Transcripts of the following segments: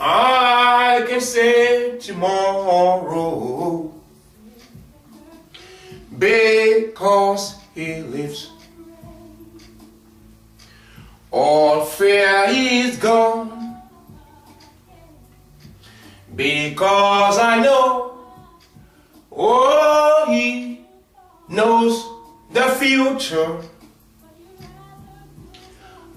I can say tomorrow, because He lives. All fear is gone, because I know, oh, He knows the future.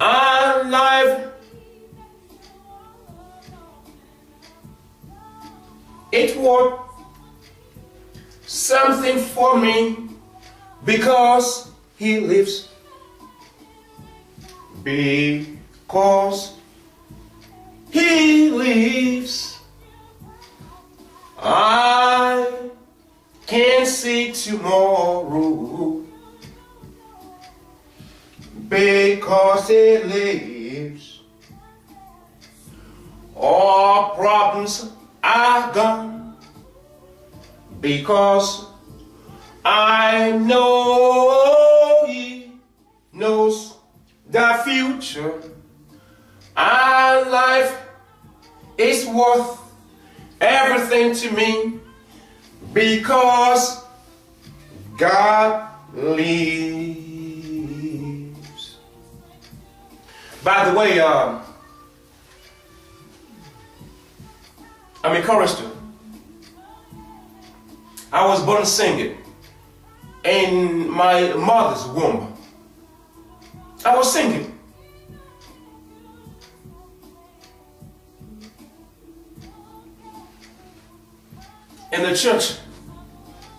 And life, it worth something for me, because He lives. Because He lives, I can see tomorrow. Because He lives, all problems are gone. Because I know He knows the future, and life is worth everything to me, because God lives. By the way, I'm a chorister. I was born singing in my mother's womb. I was singing. In the church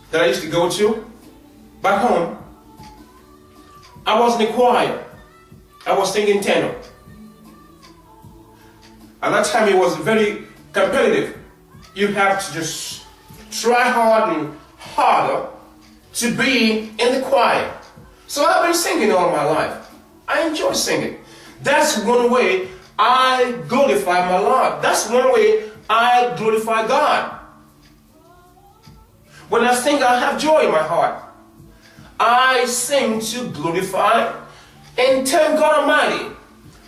that I used to go to back home, I was in the choir. I was singing tenor. At that time it was very competitive. You have to just try hard and harder to be in the choir. So I've been singing all my life. I enjoy singing. That's one way I glorify my Lord. That's one way I glorify God. When I sing, I have joy in my heart. I sing to glorify and thank God Almighty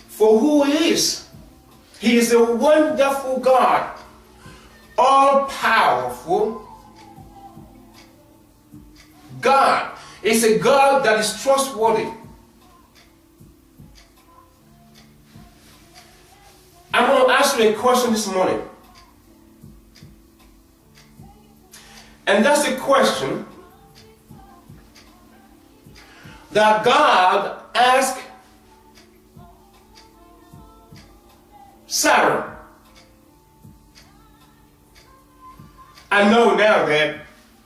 for who He is. He is a wonderful God, all-powerful God. It's a God that is trustworthy. I'm going to ask you a question this morning. And that's the question that God asked Sarah. I know now that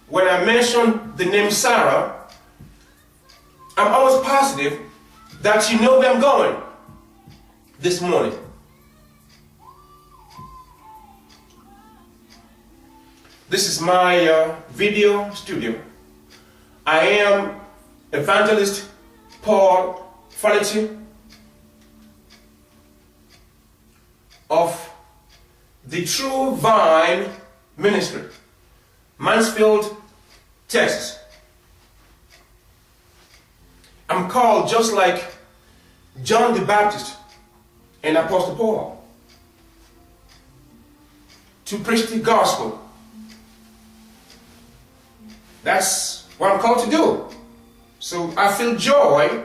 when I mention the name Sarah, I'm almost positive that you know where I'm going this morning. This is my video studio. I am Evangelist Paul Falachi of the True Vine Ministry, Mansfield, Texas. I'm called just like John the Baptist and Apostle Paul to preach the gospel. That's what I'm called to do. So I feel joy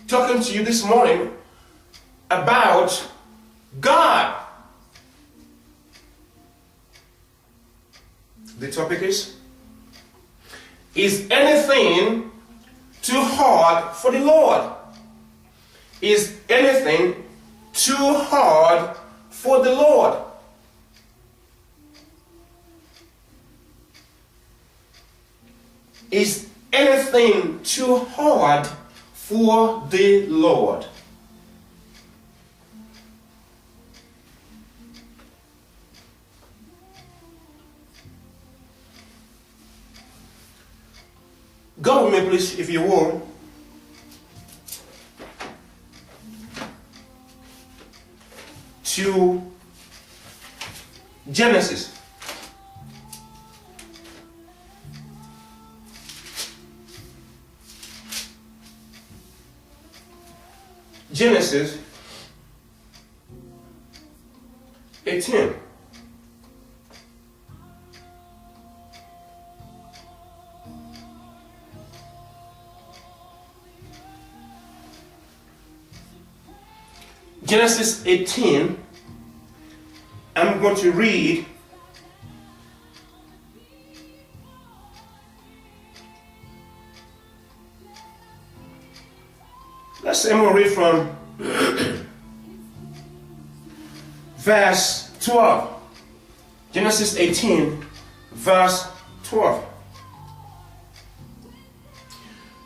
talking to you this morning about God. The topic is anything too hard for the Lord? Is anything too hard for the Lord? Is anything too hard for the Lord? Go with me, please, if you will, to Genesis. Genesis 18. Genesis 18, I'm going to read I'm going to read from verse 12. Genesis 18, verse 12.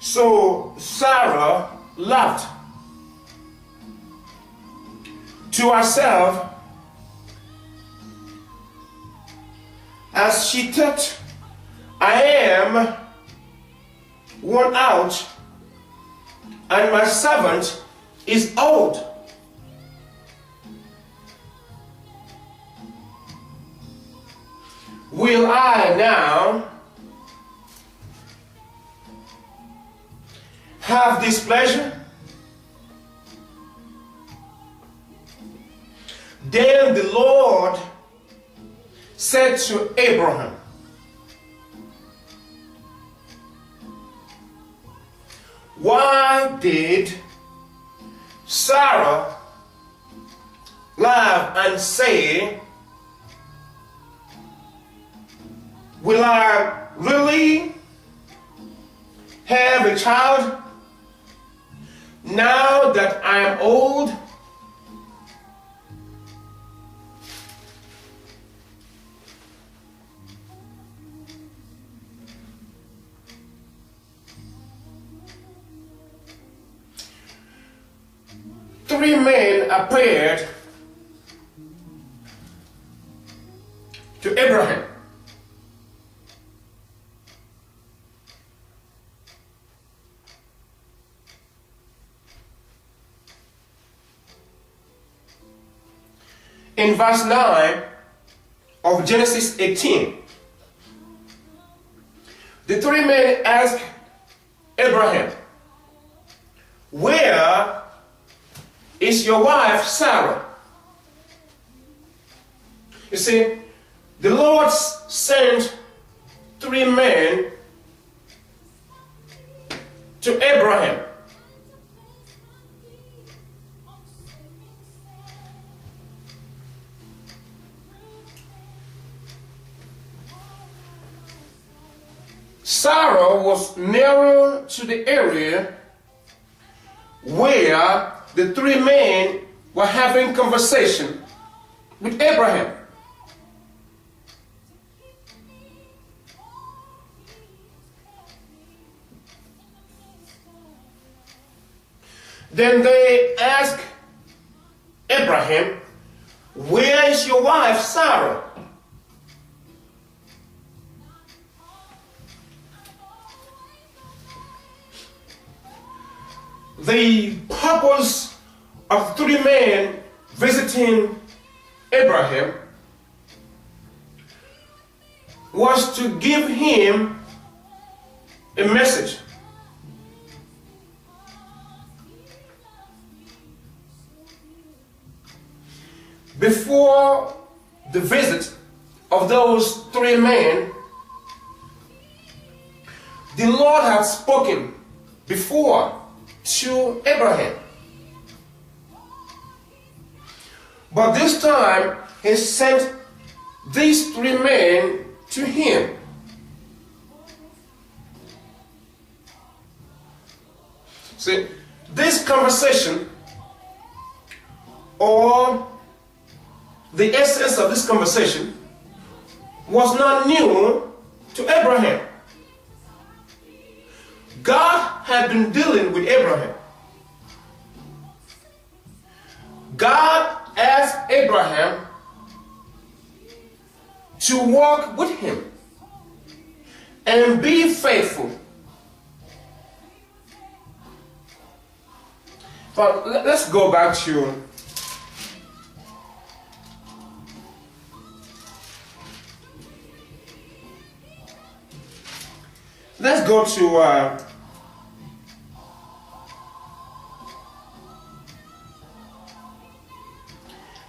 So Sarah laughed to herself as she thought, I am worn out and my servant is old. Will I now have this pleasure? Then the Lord said to Abraham, why did Sarah laugh and say, will I really have a child now that I am old? Three men appeared to Abraham. In verse 9 of Genesis 18, the three men asked Abraham, where is your wife Sarah? You see, the Lord sent three men to Abraham. Sarah was nearer to the area where the three men were having conversation with Abraham. Then they asked Abraham, where is your wife Sarah? The purpose of three men visiting Abraham was to give him a message. Before the visit of those three men, the Lord had spoken before to Abraham. But this time, he sent these three men to him. See, this conversation, or the essence of this conversation, was not new to Abraham. God had been dealing with Abraham. God asked Abraham to walk with him and be faithful. But let's go back to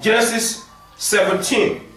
Genesis 17.